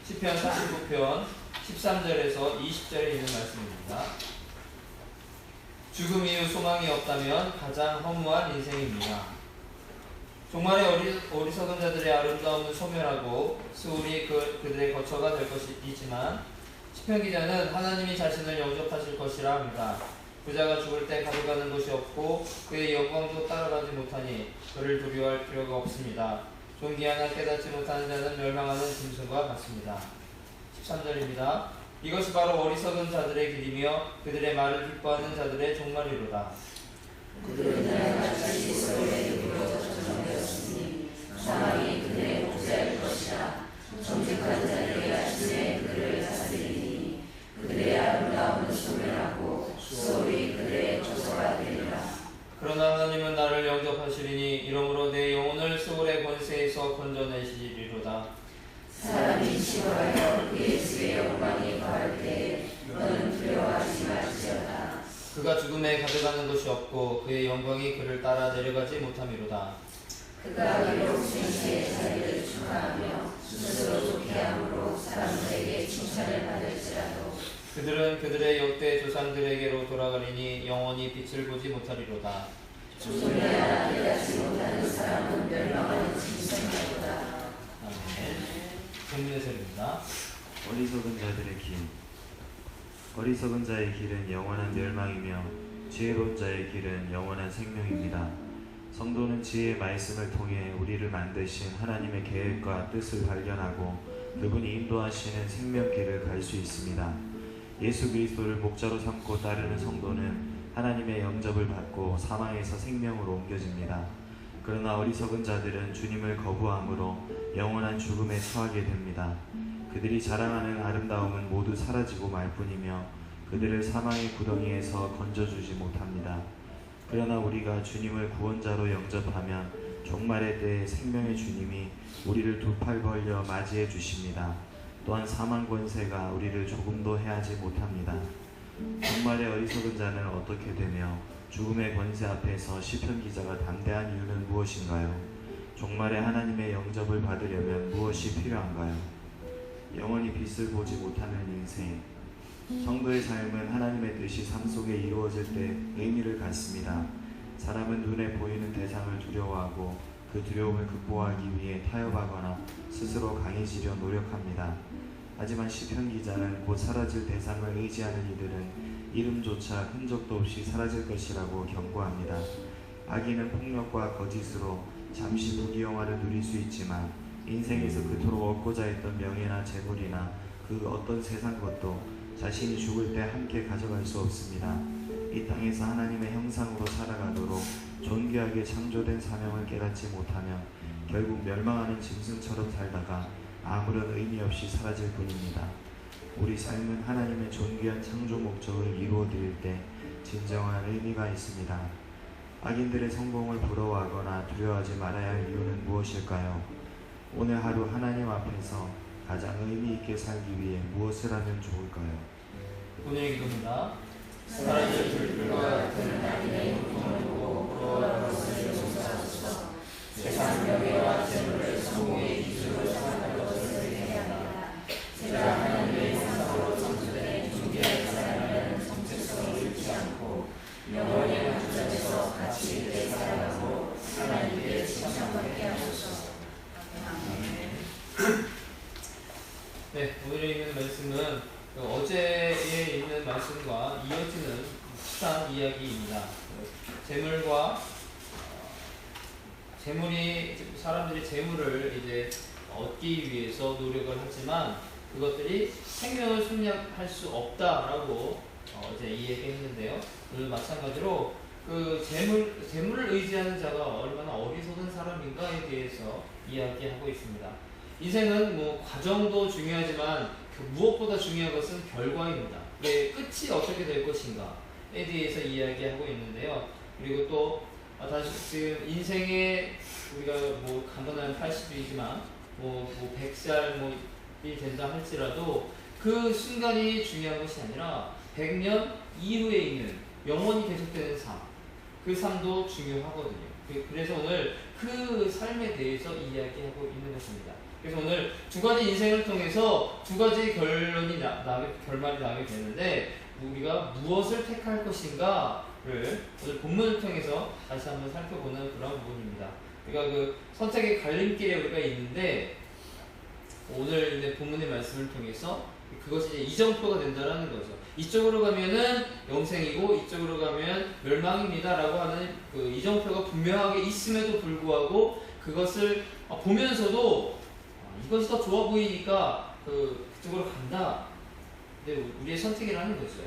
시편 49편 13절에서 20절에 있는 말씀입니다. 죽음 이후 소망이 없다면 가장 허무한 인생입니다. 종말의 어리석은 자들의 아름다움은 소멸하고 수울이 그들의 거처가 될 것이지만 시편 기자는 하나님이 자신을 영접하실 것이라 합니다. 부자가 죽을 때 가져가는 것이 없고 그의 영광도 따라가지 못하니 그를 두려워할 필요가 없습니다. 존귀하나 깨닫지 못하는 자는 멸망하는 짐승과 같습니다. 13절입니다. 이것이 바로 어리석은 자들의 길이며 그들의 말을 기뻐하는 자들의 종말이로다. 그들은 날같이 소리에 이르러 전정되었으니 사망이 그들의 목자일 것이라. 정직한 자들의 아침에 그들을 다스리니 그들의 아름다움은 소멸하고 수월이 그들의 조서가 되리라. 그러나 하나님은 나를 영접하시리니 이러므로 내 영혼을 수월의 권세에서 건져내시리로다. 그가 민치하여 그의 집에 영광이 거할 때에 너는 두려워하지 말지어다. 그가 죽음에 가져가는 것이 없고 그의 영광이 그를 따라 내려가지 못함이로다. 그가 비록 생시의 자리를 축하하며 스스로 좋게 함으로 사람들에게 칭찬을 받을지라도 그들은 그들의 역대 조상들에게로 돌아가리니 영원히 빛을 보지 못하리로다. 죽음에 알아 깨닫지 못하는 사람은 멸망하는 짐승이로다. 아멘. 본문의 설입니다. 어리석은 자들의 길. 어리석은 자의 길은 영원한 멸망이며 지혜로운 자의 길은 영원한 생명입니다. 성도는 지혜의 말씀을 통해 우리를 만드신 하나님의 계획과 뜻을 발견하고 그분이 인도하시는 생명길을 갈 수 있습니다. 예수 그리스도를 목자로 삼고 따르는 성도는 하나님의 영접을 받고 사망에서 생명으로 옮겨집니다. 그러나 어리석은 자들은 주님을 거부함으로 영원한 죽음에 처하게 됩니다. 그들이 자랑하는 아름다움은 모두 사라지고 말 뿐이며 그들을 사망의 구덩이에서 건져주지 못합니다. 그러나 우리가 주님을 구원자로 영접하면 종말의 때에 생명의 주님이 우리를 두 팔 벌려 맞이해 주십니다. 또한 사망 권세가 우리를 조금도 해하지 못합니다. 종말의 어리석은 자는 어떻게 되며 죽음의 권세 앞에서 시편 기자가 담대한 이유는 무엇인가요? 종말에 하나님의 영접을 받으려면 무엇이 필요한가요? 영원히 빛을 보지 못하는 인생. 성도의 삶은 하나님의 뜻이 삶 속에 이루어질 때 의미를 갖습니다. 사람은 눈에 보이는 대상을 두려워하고 그 두려움을 극복하기 위해 타협하거나 스스로 강해지려 노력합니다. 하지만 시편 기자는 곧 사라질 대상을 의지하는 이들은 이름조차 흔적도 없이 사라질 것이라고 경고합니다. 악인은 폭력과 거짓으로 잠시 부귀영화를 누릴 수 있지만 인생에서 그토록 얻고자 했던 명예나 재물이나 그 어떤 세상 것도 자신이 죽을 때 함께 가져갈 수 없습니다. 이 땅에서 하나님의 형상으로 살아가도록 존귀하게 창조된 사명을 깨닫지 못하면 결국 멸망하는 짐승처럼 살다가 아무런 의미 없이 사라질 뿐입니다. 우리 삶은 하나님의 존귀한 창조 목적을 이루어드릴 때 진정한 의미가 있습니다. 악인들의 성공을 부러워하거나 두려워하지 말아야 할 이유는 무엇일까요? 오늘 하루 하나님 앞에서 가장 의미 있게 살기 위해 무엇을 하면 좋을까요? 오늘의 기도입니다. 사라질 불길과 같은 하나님의 고통을 보고 부러워하는 것을 용서하소서. 세상 명예와 재물을 성공의 기준으로 생각할 것을 해야 합니다. 제가 하나님의 형상으로 창조된 존귀한 사람이라는 정체성을 잃지 않고 영원히 한 자리에서 가치 있게 살아가고 하나님께 칭찬받게 하소서. 네, 오늘에 있는 말씀은 어제에 있는 말씀과 이어지는 비슷한 이야기입니다. 재물이 사람들이 재물을 이제 얻기 위해서 노력을 하지만 그것들이 생명을 승리할 수 없다라고 이제 이야기했는데요. 오늘 마찬가지로 그 재물을 의지하는 자가 얼마나 어리석은 사람인가에 대해서 이야기하고 있습니다. 인생은 뭐 과정도 중요하지만 무엇보다 중요한 것은 결과입니다. 끝이 어떻게 될 것인가에 대해서 이야기하고 있는데요. 그리고 또 다시 지금 인생에 우리가 뭐 간단한 80이지만 뭐 100살이 된다 할지라도 그 순간이 중요한 것이 아니라 100년 이후에 있는 영원히 계속되는 삶, 그 삶도 중요하거든요. 그래서 오늘 그 삶에 대해서 이야기하고 있는 것입니다. 그래서 오늘 두 가지 인생을 통해서 두 가지 결말이 나게 되는데 우리가 무엇을 택할 것인가를 오늘 본문을 통해서 다시 한번 살펴보는 그런 부분입니다. 그러니까 그 선택의 갈림길에 우리가 있는데 오늘 이제 본문의 말씀을 통해서 그것이 이제 이정표가 된다는 거죠. 이쪽으로 가면은 영생이고 이쪽으로 가면 멸망입니다라고 하는 그 이정표가 분명하게 있음에도 불구하고 그것을 보면서도 이것이 더 좋아 보이니까 그쪽으로 간다. 근데 우리의 선택이라는 거죠.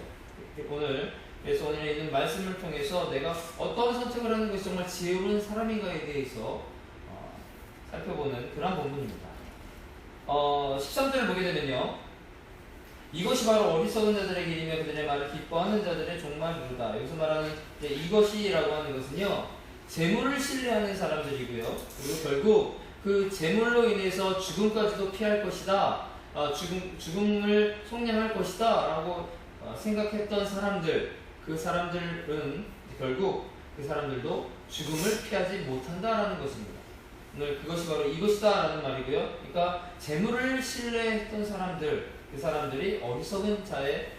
그래서 오늘 있는 말씀을 통해서 내가 어떤 선택을 하는 것이 정말 지혜로운 사람인가에 대해서 살펴보는 그런 본문입니다. 13절을 보게 되면요. 이것이 바로 어리석은 자들의 길이며 그들의 말을 기뻐하는 자들의 종말이로다. 여기서 말하는 이것이라고 하는 것은요. 재물을 신뢰하는 사람들이고요. 그리고 결국 그 재물로 인해서 죽음까지도 피할 것이다. 죽음을 속량할 것이다 라고 생각했던 사람들, 그 사람들은 결국 그 사람들도 죽음을 피하지 못한다라는 것입니다. 오늘 그것이 바로 이것이다 라는 말이고요. 그러니까 재물을 신뢰했던 사람들, 그 사람들이 어리석은 자의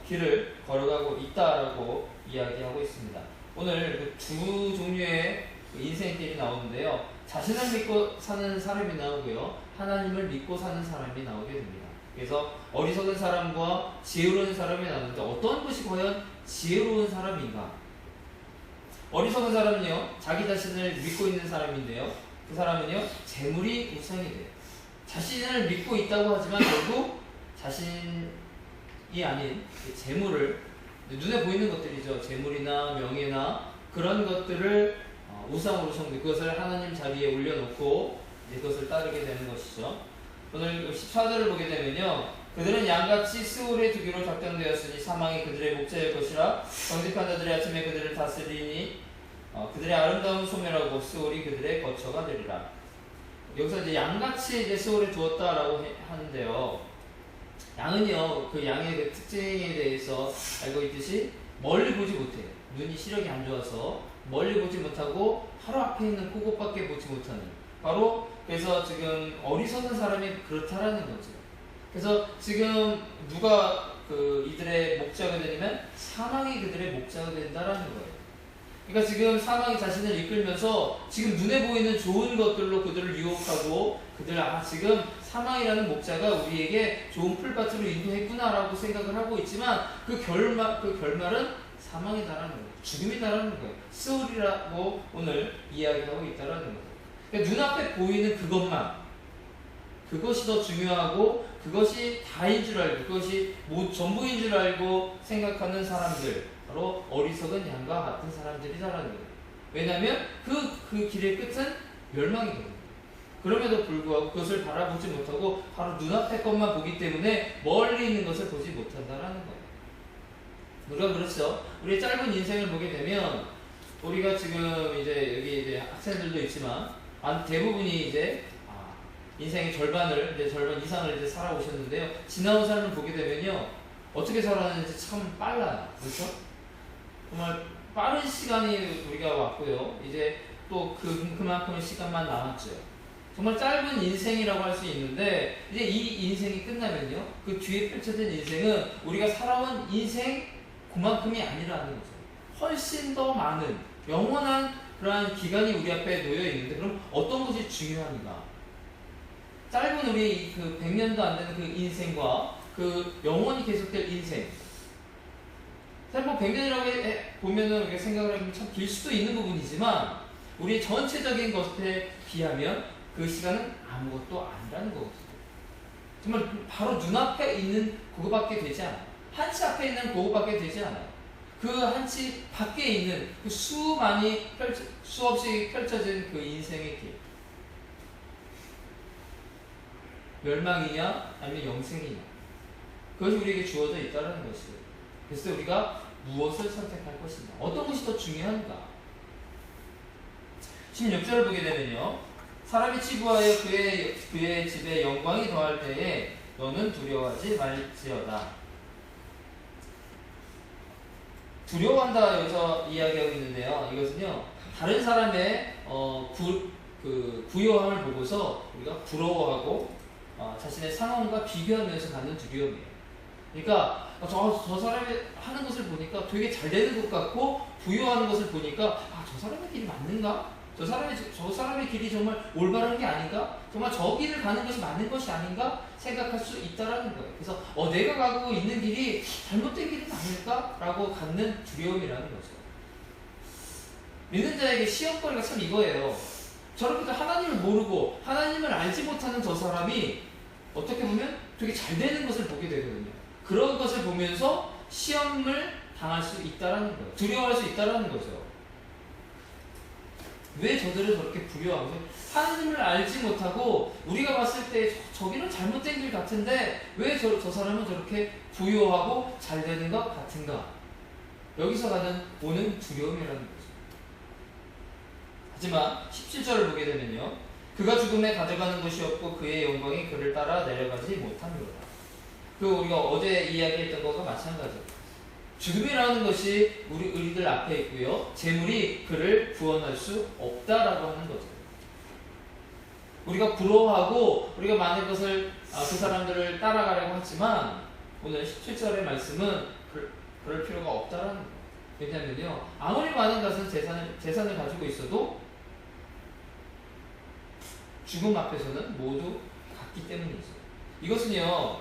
길을 걸어가고 있다라고 이야기하고 있습니다. 오늘 그 두 종류의 인생길이 나오는데요. 자신을 믿고 사는 사람이 나오고요. 하나님을 믿고 사는 사람이 나오게 됩니다. 그래서 어리석은 사람과 지혜로운 사람이 나오는데 어떤 것이 과연 지혜로운 사람인가? 어리석은 사람은요, 자기 자신을 믿고 있는 사람인데요. 그 사람은요, 재물이 우상이 돼요. 자신을 믿고 있다고 하지만 결국 자신이 아닌 재물을, 눈에 보이는 것들이죠. 재물이나 명예나 그런 것들을 우상으로 섬기고 그것을 하나님 자리에 올려놓고 그것을 따르게 되는 것이죠. 오늘 14절을 보게 되면요, 그들은 양같이 스올에 두기로 작정되었으니 사망이 그들의 목자일 것이라. 정직한 자들이 아침에 그들을 다스리니 그들의 아름다운 소멸하고 스올이 그들의 거처가 되리라. 여기서 이제 양같이 이제 스올에 두었다라고 하는데요. 양은요, 그 양의 그 특징에 대해서 알고 있듯이 멀리 보지 못해요. 눈이 시력이 안 좋아서 멀리 보지 못하고 바로 앞에 있는 그곳밖에 보지 못하는, 바로 그래서 지금 어리석은 사람이 그렇다라는 거죠. 그래서 지금 누가 이들의 목자가 되냐면 사망이 그들의 목자가 된다라는 거예요. 그러니까 지금 사망이 자신을 이끌면서 지금 눈에 보이는 좋은 것들로 그들을 유혹하고 지금 사망이라는 목자가 우리에게 좋은 풀밭으로 인도했구나라고 생각을 하고 있지만 그 결말은 사망이다라는 거예요. 죽음이다라는 거예요. 스올이라고 오늘 이야기하고 있다라는 거예요. 그러니까 눈앞에 보이는 그것이 더 중요하고 그것이 다인 줄 알고 그것이 전부인 줄 알고 생각하는 사람들, 바로 어리석은 양과 같은 사람들이다라는 거예요. 왜냐하면 그 길의 끝은 멸망이거든요. 그럼에도 불구하고 그것을 바라보지 못하고 바로 눈앞의 것만 보기 때문에 멀리 있는 것을 보지 못한다라는 거예요. 우리가 그렇죠. 우리의 짧은 인생을 보게 되면 우리가 지금 이제 여기 이제 학생들도 있지만 대부분이 이제 인생의 절반 이상을 이제 살아오셨는데요. 지나온 삶을 보게 되면요, 어떻게 살아가는지 참 빨라요. 그렇죠? 정말 빠른 시간이 우리가 왔고요. 이제 또 그만큼의 시간만 남았죠. 정말 짧은 인생이라고 할 수 있는데 이제 이 인생이 끝나면요, 그 뒤에 펼쳐진 인생은 우리가 살아온 인생 그만큼이 아니라는 거죠. 훨씬 더 많은 영원한 그러한 기간이 우리 앞에 놓여 있는데 그럼 어떤 것이 중요한가? 짧은 우리 그 100년도 안 되는 그 인생과 그 영원히 계속될 인생. 사실 뭐 100년이라고 보면은 우리가 생각을 하면 참 길 수도 있는 부분이지만 우리의 전체적인 것에 비하면 그 시간은 아무것도 아니라는 거거든요. 정말 바로 눈앞에 있는 그거밖에 되지 않아요. 한치 앞에 있는 그거밖에 되지 않아요. 그 한치 밖에 있는 그 수없이 펼쳐진 그 인생의 길. 멸망이냐 아니면 영생이냐, 그것이 우리에게 주어져 있다는 것이에요. 그래서 우리가 무엇을 선택할 것인가, 어떤 것이 더 중요한가. 16절을 보게 되면요, 사람이 치부하여 그의 집에 영광이 더할 때에 너는 두려워하지 말지어다. 두려워한다 여기서 이야기하고 있는데요, 이것은요 다른 사람의 부요함을 보고서 우리가 부러워하고 자신의 상황과 비교하면서 갖는 두려움이에요. 그러니까 저 사람이 하는 것을 보니까 되게 잘 되는 것 같고 부유하는 것을 보니까 저 사람의 길이 맞는가? 저 사람의 길이 정말 올바른 게 아닌가? 정말 저 길을 가는 것이 맞는 것이 아닌가? 생각할 수 있다라는 거예요. 그래서 내가 가고 있는 길이 잘못된 길은 아닐까? 라고 갖는 두려움이라는 거죠. 믿는 자에게 시험거리가 참 이거예요. 저렇게 하나님을 모르고 하나님을 알지 못하는 저 사람이 어떻게 보면 되게 잘 되는 것을 보게 되거든요. 그런 것을 보면서 시험을 당할 수 있다라는 거예요. 두려워할 수 있다라는 거죠. 왜 저들은 저렇게 부유하고 하나님을 알지 못하고 우리가 봤을 때 저기는 잘못된 길 같은데 왜 저 사람은 저렇게 부유하고 잘 되는 것 같은가? 여기서 오는 두려움이라는 거죠. 하지만 17절을 보게 되면요, 그가 죽음에 가져가는 것이 없고 그의 영광이 그를 따라 내려가지 못함이로다. 그 우리가 어제 이야기했던 것과 마찬가지입니다. 죽음이라는 것이 우리들 앞에 있고요. 재물이 그를 구원할 수 없다라고 하는 거죠. 우리가 부러워하고 우리가 많은 것을 그 사람들을 따라가려고 하지만 오늘 17절의 말씀은 그럴 필요가 없다라는 거예요. 왜냐면요, 아무리 많은 것은 재산을 가지고 있어도 죽음 앞에서는 모두 같기 때문이죠. 이것은요,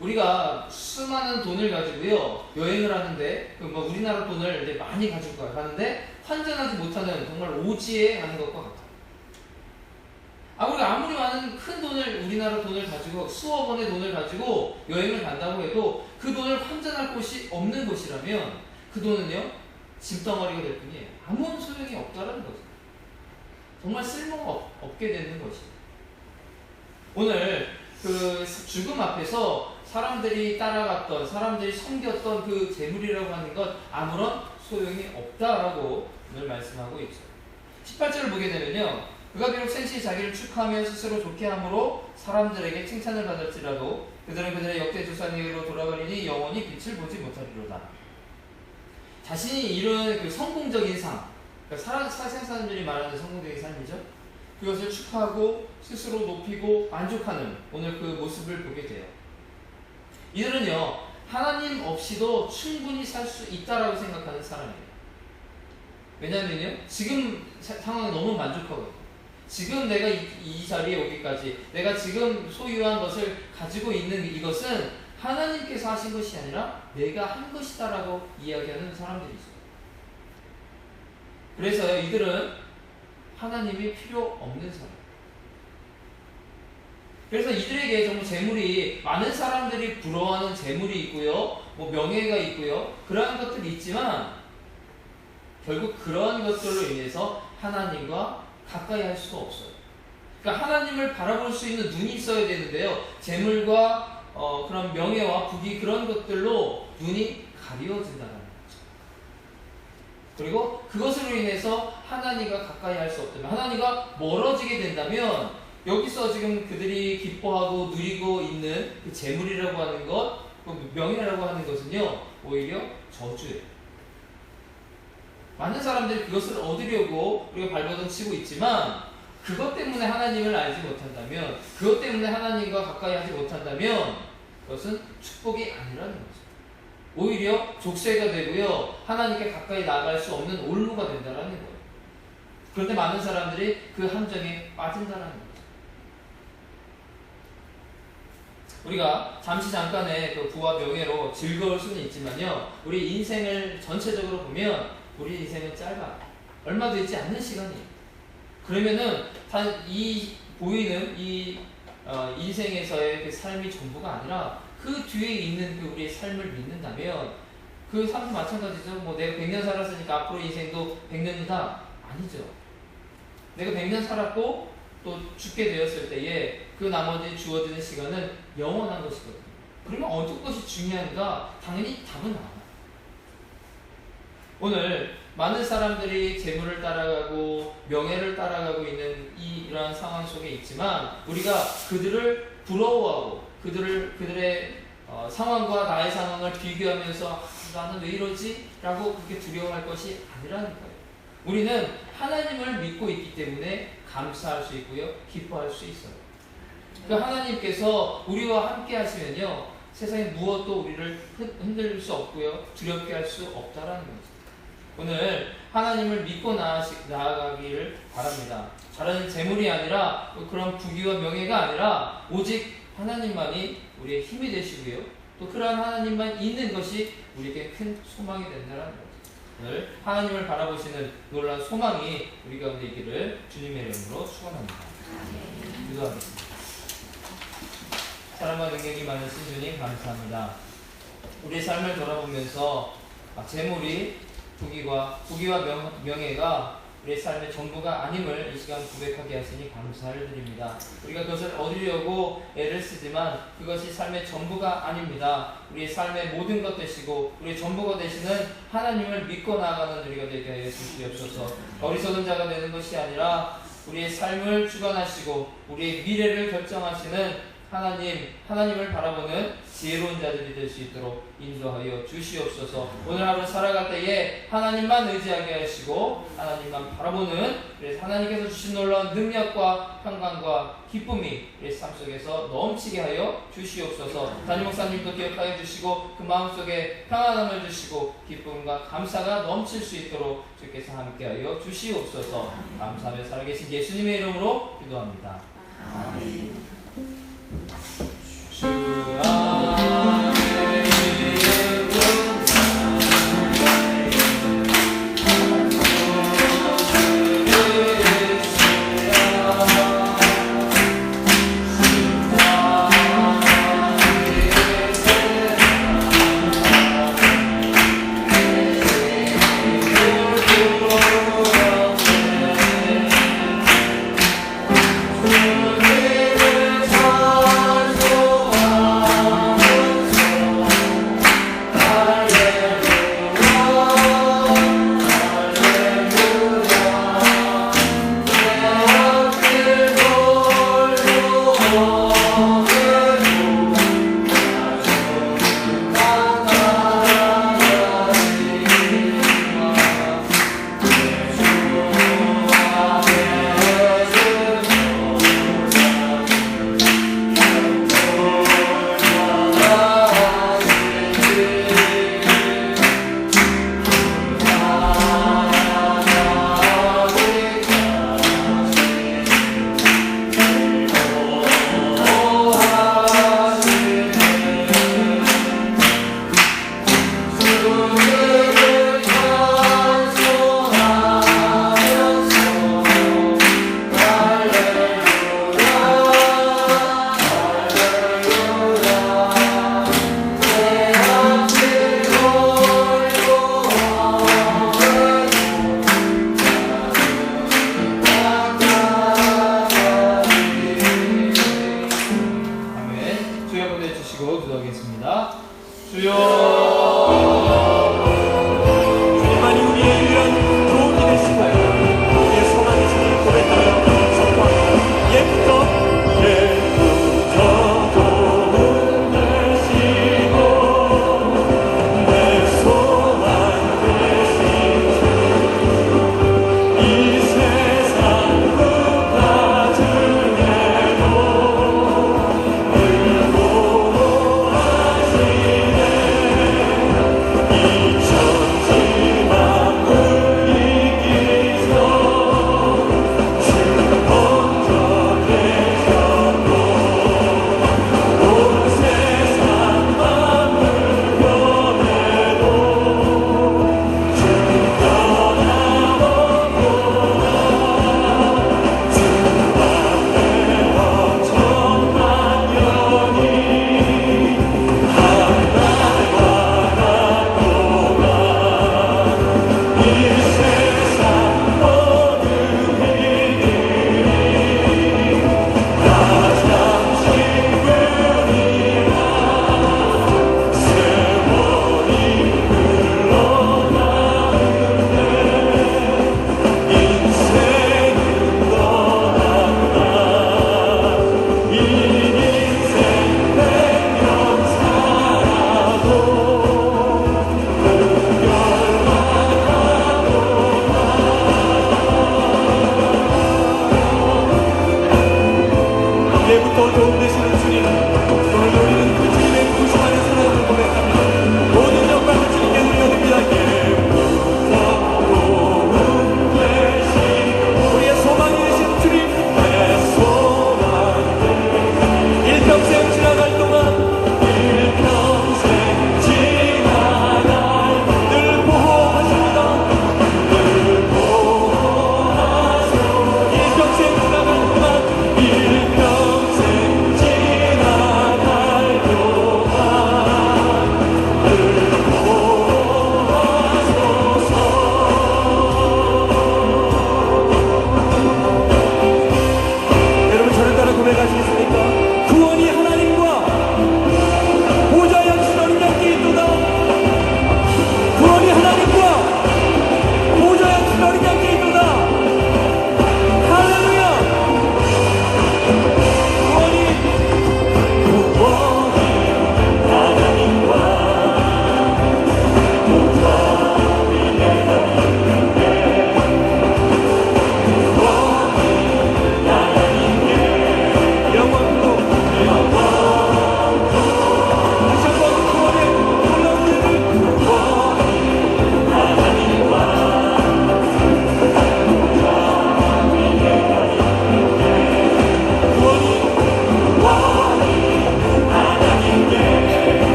우리가 수많은 돈을 가지고요 여행을 하는데 우리나라 돈을 이제 많이 가지고 가는데 환전하지 못하는 정말 오지에 가는 것과 같아요. 우리가 아무리 많은 큰 돈을 우리나라 돈을 가지고 수억 원의 돈을 가지고 여행을 간다고 해도 그 돈을 환전할 곳이 없는 곳이라면 그 돈은요 짐덩어리가 될 뿐이에요. 아무 소용이 없다는 거죠. 정말 쓸모가 없게 되는 것이에요. 오늘 그 죽음 앞에서 사람들이 따라갔던, 사람들이 섬겼던 그 재물이라고 하는 것 아무런 소용이 없다라고 오늘 말씀하고 있죠. 18절을 보게 되면요, 그가 비록 생시 자기를 축하하며 스스로 좋게 함으로 사람들에게 칭찬을 받을지라도 그들은 그들의 역대 조상에게로 돌아가리니 영원히 빛을 보지 못하리로다. 자신이 이룬 그 성공적인 삶, 그러니까 사생 사람들이 말하는 성공적인 삶이죠. 그것을 축하하고 스스로 높이고 만족하는 오늘 그 모습을 보게 돼요. 이들은요, 하나님 없이도 충분히 살 수 있다라고 생각하는 사람이에요. 왜냐면요, 지금 상황에 너무 만족하거든요. 지금 내가 이 자리에 오기까지, 내가 지금 소유한 것을 가지고 있는 이것은 하나님께서 하신 것이 아니라 내가 한 것이다라고 이야기하는 사람들이 있어요. 그래서 이들은 하나님이 필요 없는 사람. 그래서 이들에게 정말 재물이, 많은 사람들이 부러워하는 재물이 있고요, 명예가 있고요, 그러한 것들이 있지만 결국 그러한 것들로 인해서 하나님과 가까이 할 수가 없어요. 그러니까 하나님을 바라볼 수 있는 눈이 있어야 되는데요, 재물과 그런 명예와 부귀, 그런 것들로 눈이 가리워진다는 거죠. 그리고 그것으로 인해서 하나님과 가까이 할 수 없다면, 하나님과 멀어지게 된다면 여기서 지금 그들이 기뻐하고 누리고 있는 그 재물이라고 하는 것, 그 명예라고 하는 것은요, 오히려 저주예요. 많은 사람들이 그것을 얻으려고 우리가 발버둥 치고 있지만 그것 때문에 하나님을 알지 못한다면, 그것 때문에 하나님과 가까이 하지 못한다면 그것은 축복이 아니라는 거죠. 오히려 족쇄가 되고요, 하나님께 가까이 나아갈 수 없는 올무가 된다는 거예요. 그런데 많은 사람들이 그 함정에 빠진다는 거예요. 우리가 잠깐의 그 부와 명예로 즐거울 수는 있지만요, 우리 인생을 전체적으로 보면 우리 인생은 짧아요. 얼마 되지 않는 시간이에요. 그러면은 이 보이는 이 인생에서의 그 삶이 전부가 아니라 그 뒤에 있는 그 우리의 삶을 믿는다면 그 삶도 마찬가지죠. 내가 100년 살았으니까 앞으로 인생도 100년이다. 아니죠. 내가 100년 살았고 또 죽게 되었을 때에 그 나머지 주어지는 시간은 영원한 것이거든요. 그러면 어떤 것이 중요한가? 당연히 답은 나와요. 오늘 많은 사람들이 재물을 따라가고 명예를 따라가고 있는 이러한 상황 속에 있지만 우리가 그들을 부러워하고 그들의 상황과 나의 상황을 비교하면서 나는 왜 이러지? 라고 그렇게 두려워할 것이 아니라는 거예요. 우리는 하나님을 믿고 있기 때문에 감사할 수 있고요, 기뻐할 수 있어요. 그 하나님께서 우리와 함께 하시면요, 세상에 무엇도 우리를 흔들릴 수 없고요, 두렵게 할 수 없다라는 거죠. 오늘 하나님을 믿고 나아가기를 바랍니다. 다른 재물이 아니라 그런 부귀와 명예가 아니라 오직 하나님만이 우리의 힘이 되시고요, 또 그러한 하나님만 있는 것이 우리에게 큰 소망이 된다는 거죠. 오늘 하나님을 바라보시는 놀라운 소망이 우리 가운데 있기를 주님의 이름으로 축원합니다. 기도하겠습니다. 사랑과 능력이 많으신 주님 감사합니다. 우리의 삶을 돌아보면서 재물이 부귀와 명예가 우리의 삶의 전부가 아님을 이 시간 고백하게 하시니 감사를 드립니다. 우리가 그것을 얻으려고 애를 쓰지만 그것이 삶의 전부가 아닙니다. 우리의 삶의 모든 것 되시고 우리의 전부가 되시는 하나님을 믿고 나아가는 우리가 되게 하여 주시옵소서. 어리석은 자가 되는 것이 아니라 우리의 삶을 주관하시고 우리의 미래를 결정하시는 하나님을 바라보는 지혜로운 자들이 될 수 있도록 인도하여 주시옵소서. 오늘 하루 살아갈 때에 하나님만 의지하게 하시고 하나님만 바라보는, 그래서 하나님께서 주신 놀라운 능력과 평강과 기쁨이 우리 삶 속에서 넘치게 하여 주시옵소서. 담임 목사님도 기억하여 주시고 그 마음속에 평안함을 주시고 기쁨과 감사가 넘칠 수 있도록 주께서 함께하여 주시옵소서. 감사하며 살아계신 예수님의 이름으로 기도합니다. 아멘. 주 안에 기도하겠습니다. 주여